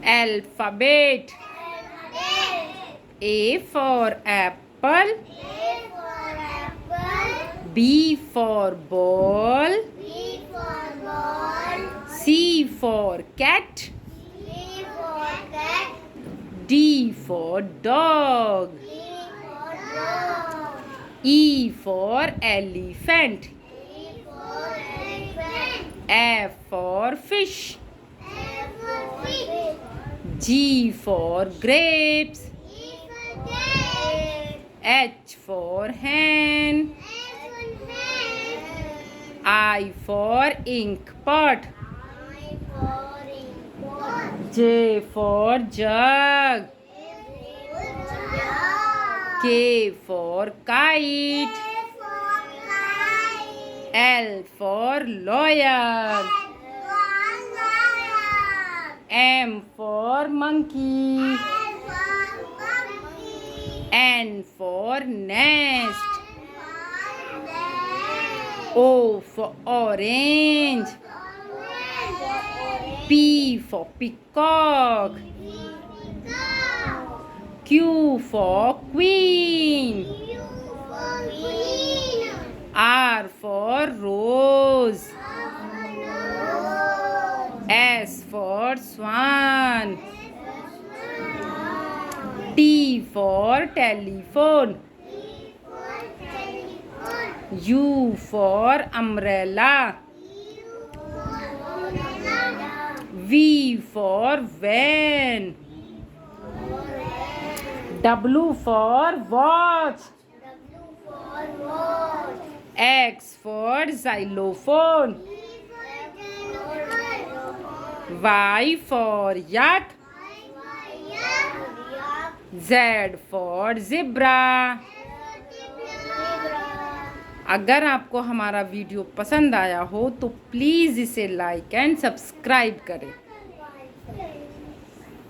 Alphabet. A for apple. B for ball. C for cat. D for dog. E for elephant. F for fish. G for grapes. H for hen. I for ink pot. J for jug. K for kite. L for lawyer. M for monkey. N for nest. O for orange. P for peacock. Q for queen. R for rose. S for swan. T for telephone. U for umbrella. V for van. W for watch. X for xylophone. Y for yacht. Z for zebra. अगर आपको हमारा video पसंद आया हो तो please इसे like and subscribe करें।